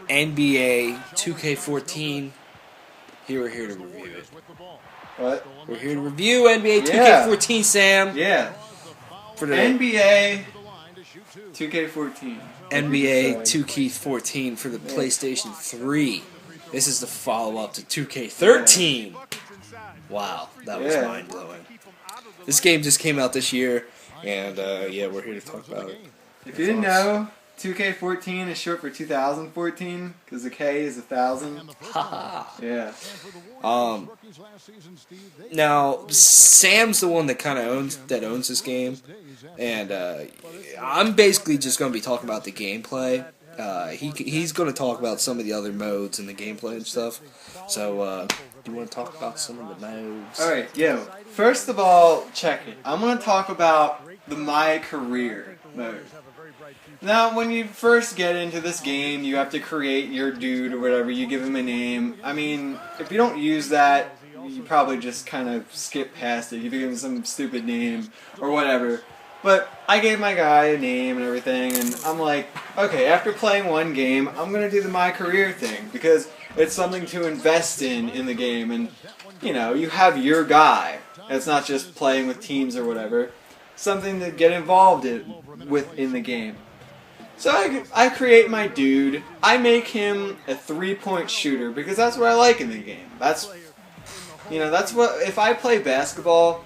NBA 2K14. We're here to review it. What? We're here to review NBA Yeah. 2K14, Sam. Yeah. For the NBA 2K14. NBA 2K14 for the PlayStation 3. This is the follow-up to 2K13. Wow, that was Yeah. mind-blowing. This game just came out this year, and yeah, we're here to talk about it. If you didn't know, 2K14 is short for 2014 because the K is 1,000. Haha. Yeah. Now Sam's the one that kind of owns this game, and I'm basically just going to be talking about the gameplay. He's going to talk about some of the other modes and the gameplay and stuff. So, do you want to talk about some of the modes? Alright, yo. First of all, check it. I'm going to talk about the My Career mode. Now, when you first get into this game, you have to create your dude or whatever. You give him a name. I mean, if you don't use that, you probably just kind of skip past it. You give him some stupid name or whatever. But I gave my guy a name and everything, and I'm like, okay, after playing one game, I'm going to do the My Career thing, because it's something to invest in the game, and, you know, you have your guy. It's not just playing with teams or whatever. Something to get involved with in the game. So I create my dude. I make him a 3-point shooter because that's what I like in the game. That's what, if I play basketball,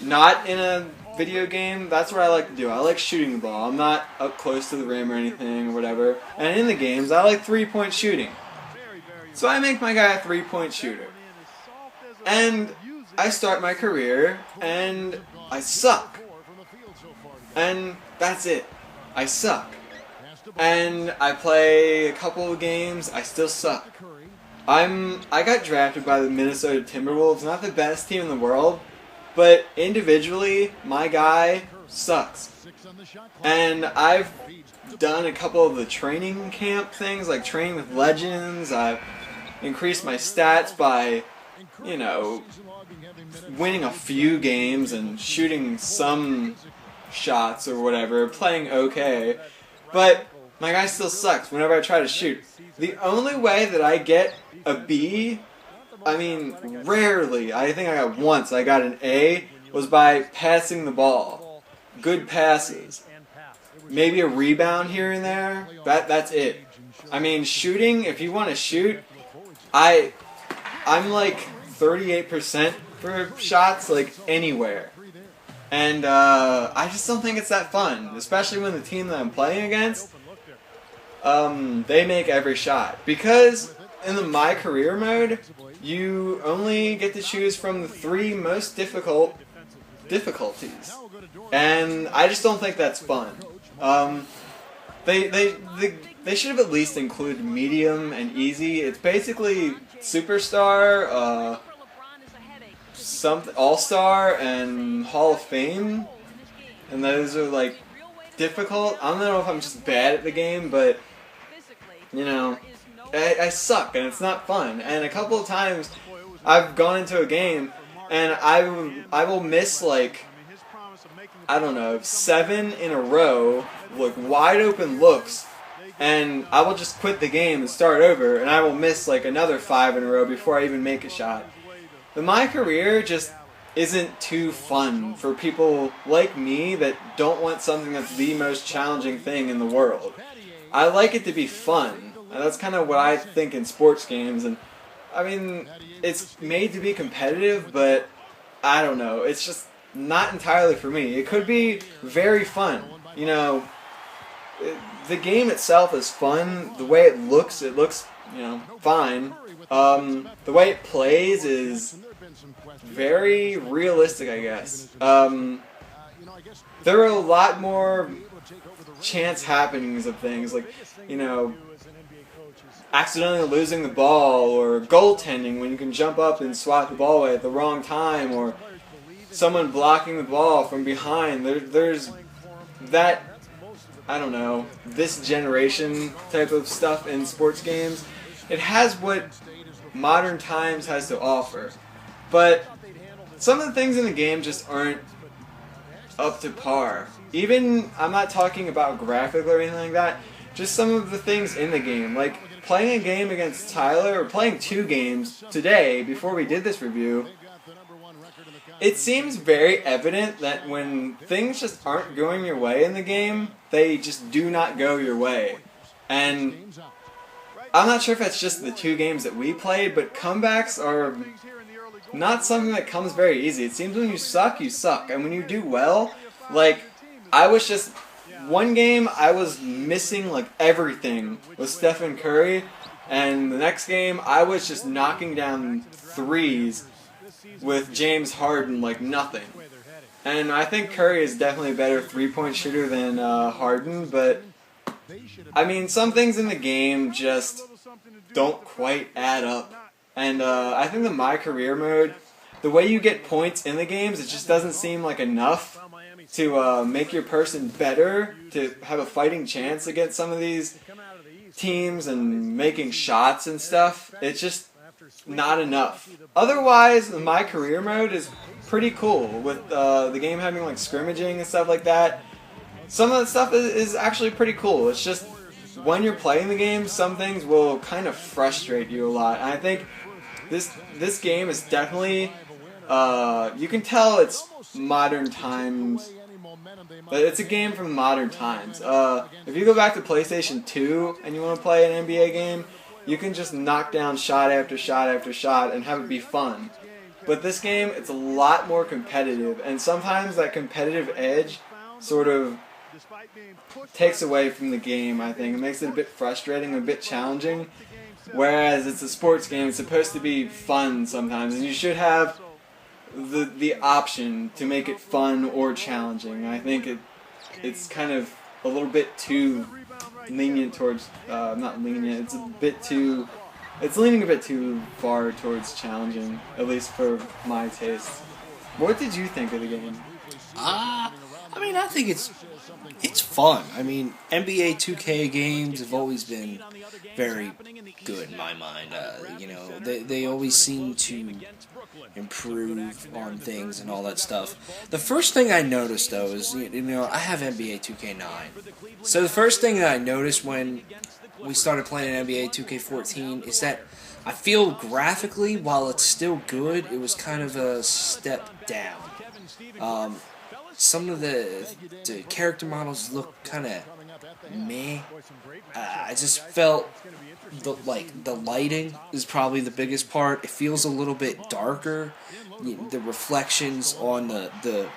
not in a video game, that's what I like to do. I like shooting the ball. I'm not up close to the rim or anything or whatever. And in the games, I like 3-point shooting. So I make my guy a 3-point shooter. And I start my career, and I suck. And that's it. I suck. And I play a couple of games, I still suck. I got drafted by the Minnesota Timberwolves, not the best team in the world, but individually, my guy sucks. And I've done a couple of the training camp things, like training with legends. I've increased my stats by, you know, winning a few games and shooting some shots or whatever, playing okay. But my guy still sucks whenever I try to shoot. The only way that I get a B, I mean, rarely, I think I got once, I got an A, was by passing the ball. Good passes. Maybe a rebound here and there. That's it. I mean, shooting, if you want to shoot, I'm like 38% for shots, like anywhere. And I just don't think it's that fun, especially when the team that I'm playing against, they make every shot. Because in the My Career mode, you only get to choose from the 3 most difficulties. And I just don't think that's fun. They should have at least included medium and easy. It's basically Superstar, All-Star, and Hall of Fame, and those are like difficult. I don't know if I'm just bad at the game, but you know, I suck and it's not fun. And a couple of times I've gone into a game and I will miss like, I don't know, 7 in a row, like wide open looks, and I will just quit the game and start over, and I will miss like another 5 in a row before I even make a shot. The My Career just isn't too fun for people like me that don't want something that's the most challenging thing in the world. I like it to be fun, and that's kind of what I think in sports games. And I mean, it's made to be competitive, but I don't know, it's just not entirely for me. It could be very fun, you know. The game itself is fun. The way it looks, you know, fine. The way it plays is very realistic, I guess. There are a lot more chance happenings of things, like, you know, accidentally losing the ball, or goaltending when you can jump up and swat the ball away at the wrong time, or someone blocking the ball from behind. There's that, I don't know, this generation type of stuff in sports games. It has what modern times has to offer, but some of the things in the game just aren't up to par. Even, I'm not talking about graphically or anything like that, just some of the things in the game. Like, playing a game against Tyler, or playing 2 games today, before we did this review, it seems very evident that when things just aren't going your way in the game, they just do not go your way. And I'm not sure if that's just the 2 games that we played, but comebacks are not something that comes very easy. It seems when you suck, you suck. And when you do well, like, I was just... One game, I was missing, like, everything with Stephen Curry. And the next game, I was just knocking down threes with James Harden like nothing. And I think Curry is definitely a better three-point shooter than Harden, but I mean, some things in the game just don't quite add up. And I think the My Career mode, the way you get points in the games, it just doesn't seem like enough to make your person better, to have a fighting chance against some of these teams and making shots and stuff. It's just not enough. Otherwise, the My Career mode is pretty cool, with the game having like scrimmaging and stuff like that. Some of the stuff is actually pretty cool. It's just when you're playing the game, some things will kind of frustrate you a lot. And I think this game is definitely, you can tell it's modern times, but it's a game from modern times. If you go back to PlayStation 2 and you want to play an NBA game, you can just knock down shot after shot after shot and have it be fun. But this game, it's a lot more competitive, and sometimes that competitive edge sort of takes away from the game, I think. It makes it a bit frustrating, a bit challenging, whereas it's a sports game, it's supposed to be fun sometimes, and you should have the option to make it fun or challenging. I think it's kind of a little bit too lenient towards, not lenient, it's leaning a bit too far towards challenging, at least for my taste. What did you think of the game? I mean, I think it's fun. I mean, NBA 2K games have always been very good in my mind. You know, they always seem to improve on things and all that stuff. The first thing I noticed, though, is, you know, I have NBA 2K9. So the first thing that I noticed when we started playing NBA 2K14 is that I feel graphically, while it's still good, it was kind of a step down. Some of the character models look kind of meh. I just felt the lighting is probably the biggest part. It feels a little bit darker. The reflections on the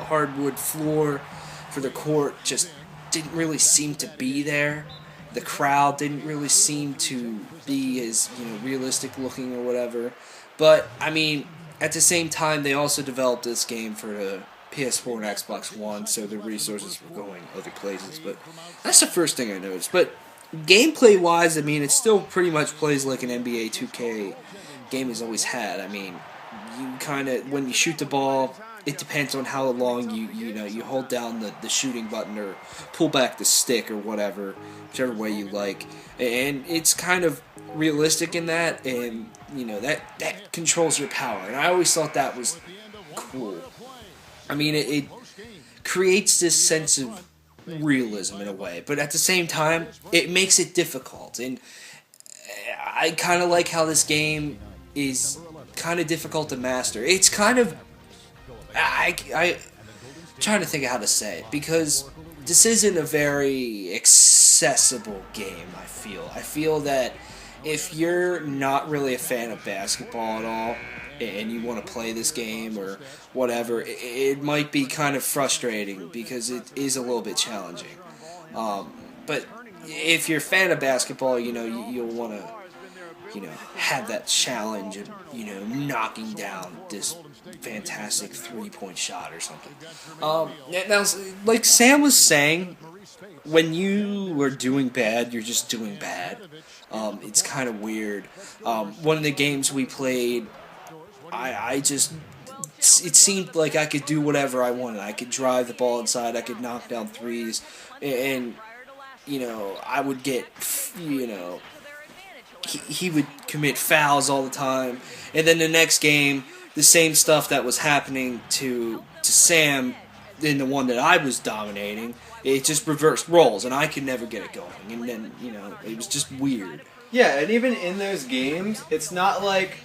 hardwood floor for the court just didn't really seem to be there. The crowd didn't really seem to be as, you know, realistic looking or whatever. But I mean, at the same time, they also developed this game for the PS4 and Xbox One, so the resources were going other places. But that's the first thing I noticed. But gameplay-wise, I mean, it still pretty much plays like an NBA 2K game has always had. I mean, you kind of, when you shoot the ball, it depends on how long you hold down the shooting button or pull back the stick or whatever, whichever way you like. And it's kind of realistic in that, and you know that controls your power. And I always thought that was cool. I mean, it creates this sense of realism in a way, but at the same time, it makes it difficult. And I kind of like how this game is kind of difficult to master. It's kind of I'm trying to think of how to say it, because this isn't a very accessible game, I feel that if you're not really a fan of basketball at all, and you want to play this game or whatever, it might be kind of frustrating because it is a little bit challenging. But if you're a fan of basketball, you know, you'll want to, you know, have that challenge of, you know, knocking down this fantastic three-point shot or something. Now, like Sam was saying, when you are doing bad, you're just doing bad. It's kind of weird. One of the games we played, it seemed like I could do whatever I wanted. I could drive the ball inside, I could knock down threes, and you know, I would get, you know, he would commit fouls all the time, and then the next game, the same stuff that was happening to Sam in the one that I was dominating, it just reversed roles, and I could never get it going. And then, it was just weird. Yeah, and even in those games, it's not like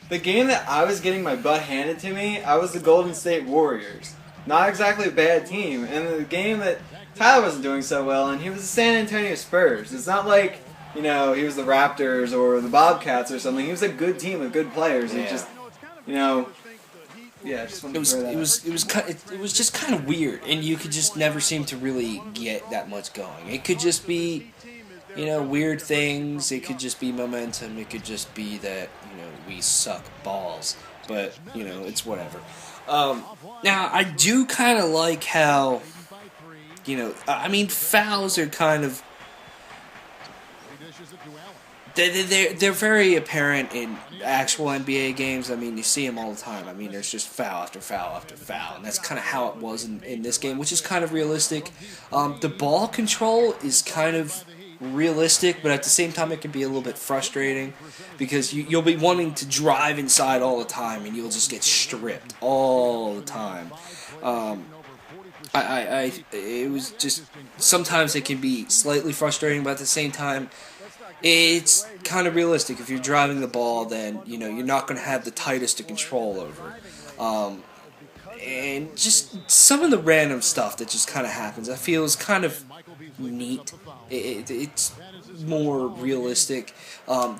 the game that I was getting my butt handed to me, I was the Golden State Warriors. Not exactly a bad team. And the game that Tyler wasn't doing so well, and he was the San Antonio Spurs. It's not like, he was the Raptors or the Bobcats or something. He was a good team with good players. Yeah. It just, yeah, I just wanted to throw that out. It was just kind of weird, and you could just never seem to really get that much going. It could just be, weird things. It could just be momentum. It could just be that, we suck balls. But, it's whatever. Now, I do kind of like how, fouls are kind of... They're very apparent in actual NBA games. You see them all the time. There's just foul after foul after foul, and that's kind of how it was in this game, which is kind of realistic. The ball control is kind of realistic, but at the same time it can be a little bit frustrating because you'll be wanting to drive inside all the time, and you'll just get stripped all the time. It was just, sometimes it can be slightly frustrating, but at the same time, it's kind of realistic. If you're driving the ball, then, you're not going to have the tightest of control over it. And just some of the random stuff that just kind of happens, I feel is kind of neat. It's more realistic.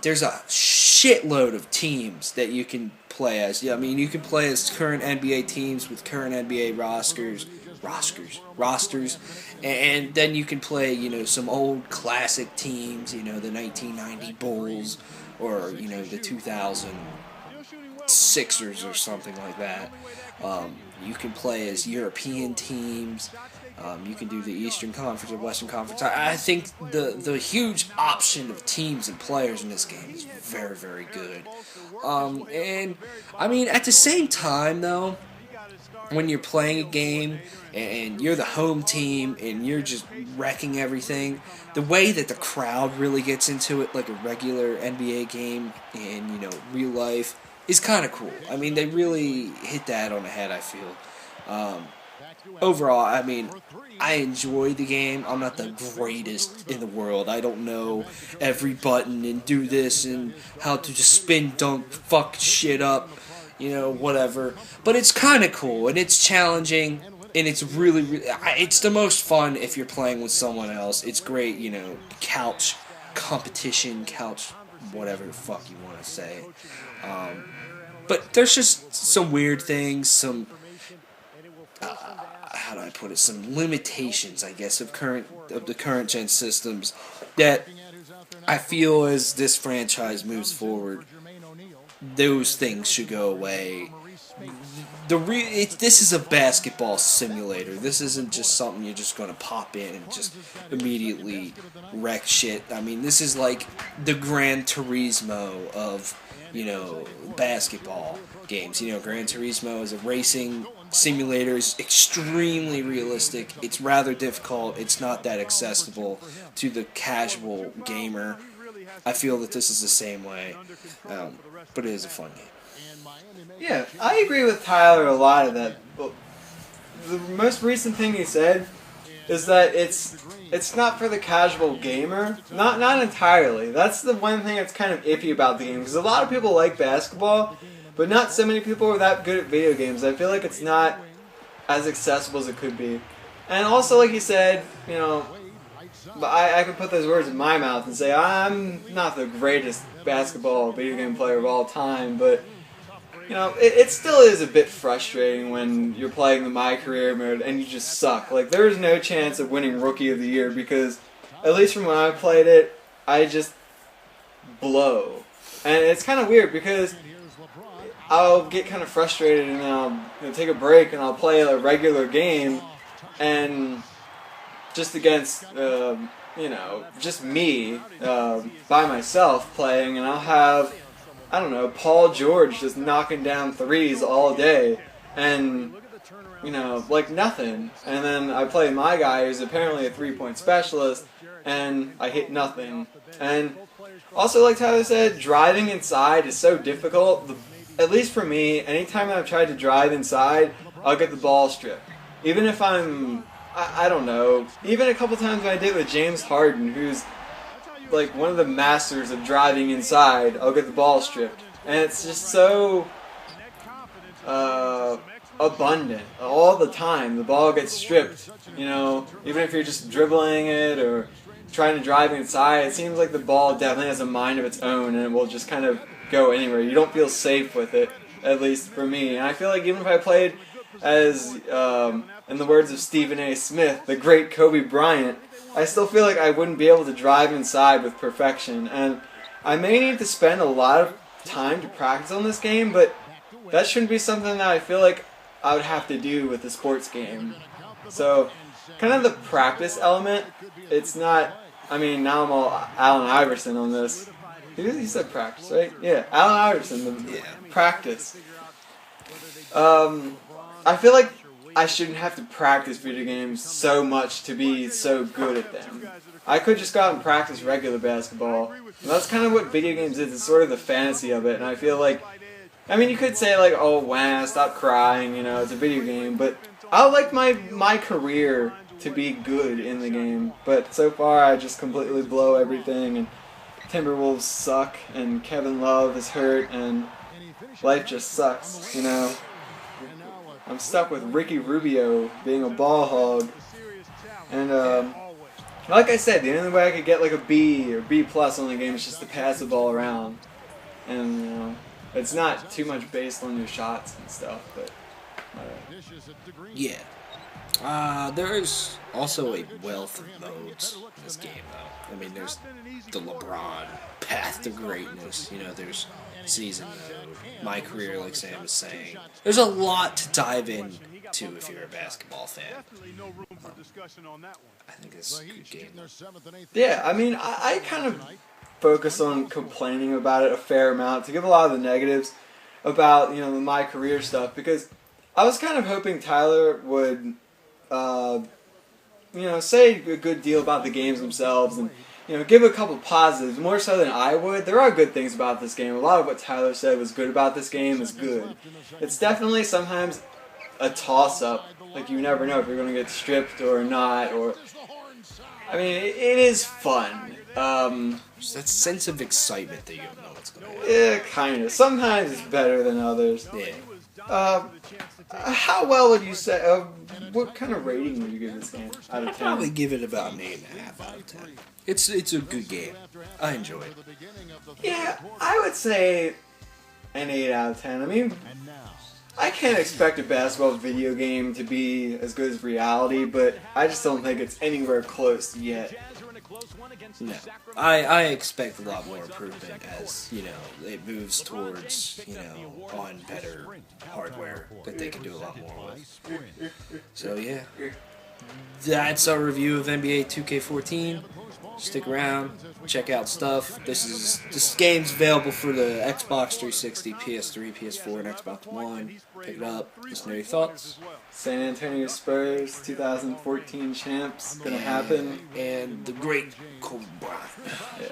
There's a shitload of teams that you can play as. Yeah, you can play as current NBA teams with current NBA rosters, and then you can play, some old classic teams, the 1990 Bulls, or, the 2000 Sixers or something like that. You can play as European teams. You can do the Eastern Conference or Western Conference. I think the huge option of teams and players in this game is very, very good. And, at the same time, though, when you're playing a game and you're the home team and you're just wrecking everything, the way that the crowd really gets into it, like a regular NBA game in, real life, is kind of cool. They really hit that on the head, I feel. Overall, I enjoy the game. I'm not the greatest in the world. I don't know every button and do this and how to just spin, dunk, fuck shit up, whatever. But it's kind of cool, and it's challenging, and it's really, it's the most fun if you're playing with someone else. It's great, couch competition, couch whatever the fuck you want to say. But there's just some weird things, some... how do I put it? Some limitations, I guess, of the current gen systems that I feel as this franchise moves forward, those things should go away. This is a basketball simulator. This isn't just something you're just going to pop in and just immediately wreck shit. This is like the Gran Turismo of, basketball games. Gran Turismo is a racing simulator. Is extremely realistic. It's rather difficult. It's not that accessible to the casual gamer. I feel that this is the same way, but it is a fun game. Yeah, I agree with Tyler a lot of that. But the most recent thing he said is that it's not for the casual gamer. Not entirely. That's the one thing that's kind of iffy about the game, because a lot of people like basketball, but not so many people are that good at video games. I feel like it's not as accessible as it could be. And also, like he said, I could put those words in my mouth and say I'm not the greatest basketball video game player of all time, but it still is a bit frustrating when you're playing the My Career mode and you just suck. Like, there is no chance of winning Rookie of the Year because, at least from when I played it, I just blow. And it's kind of weird because I'll get kind of frustrated and then I'll take a break and I'll play a regular game and just against, just me by myself playing, and I'll have, I don't know, Paul George just knocking down threes all day, and, like nothing. And then I play my guy who's apparently a three-point specialist, and I hit nothing. And also, like Tyler said, driving inside is so difficult. At least for me, anytime I've tried to drive inside, I'll get the ball stripped. even if I don't know, even a couple times when I did with James Harden, who's like one of the masters of driving inside, I'll get the ball stripped. And it's just so abundant. All the time, the ball gets stripped. You know, even if you're just dribbling it or trying to drive inside, it seems like the ball definitely has a mind of its own and it will just kind of go anywhere. You don't feel safe with it, at least for me. And I feel like even if I played as, in the words of Stephen A. Smith, the great Kobe Bryant, I still feel like I wouldn't be able to drive inside with perfection. And I may need to spend a lot of time to practice on this game, but that shouldn't be something that I feel like I would have to do with a sports game. So, kind of the practice element, it's not, I mean, now I'm all Allen Iverson on this. He said practice, right? Yeah, Allen Iverson, practice. I feel like I shouldn't have to practice video games so much to be so good at them. I could just go out and practice regular basketball. And that's kind of what video games is. It's sort of the fantasy of it. And I feel like, I mean, you could say like, oh, wow, stop crying, you know, it's a video game. But I would like my career to be good in the game. But so far, I just completely blow everything. And Timberwolves suck. And Kevin Love is hurt. And life just sucks, you know. I'm stuck with Ricky Rubio being a ball hog. And, like I said, the only way I could get like a B or B plus on the game is just to pass the ball around. And, you know, it's not too much based on your shots and stuff, but... Yeah. There is also a wealth of modes in this game, though. I mean, there's the LeBron path to greatness. You know, there's season mode, my career, like Sam was saying. There's a lot to dive into if you're a basketball fan. I think it's a good game. Yeah, I mean, I kind of focus on complaining about it a fair amount to give a lot of the negatives about, you know, the my career stuff, because I was kind of hoping Tyler would, you know, say a good deal about the games themselves and, you know, give a couple positives, more so than I would. There are good things about this game. A lot of what Tyler said was good about this game is good. It's definitely sometimes a toss-up. Like, you never know if you're going to get stripped or not, or... I mean, it is fun. Just that sense of excitement that you don't know what's going to happen. Yeah, kind of. Sometimes it's better than others. Yeah. How well would you say... what kind of rating would you give this game out of 10? I'd probably give it about an 8.5 out of 10. It's a good game. I enjoy it. Yeah, I would say an 8 out of 10. I mean, I can't expect a basketball video game to be as good as reality, but I just don't think it's anywhere close yet. No. I expect a lot more improvement as, you know, it moves towards, you know, on better hardware that they can do a lot more with. So, yeah. That's our review of NBA 2K14. Stick around, check out stuff. This game's available for the Xbox 360, PS3, PS4, and Xbox One. Pick it up. Just know your thoughts. San Antonio Spurs, 2014 champs, gonna happen. And the great Kobe Bryant. Yeah.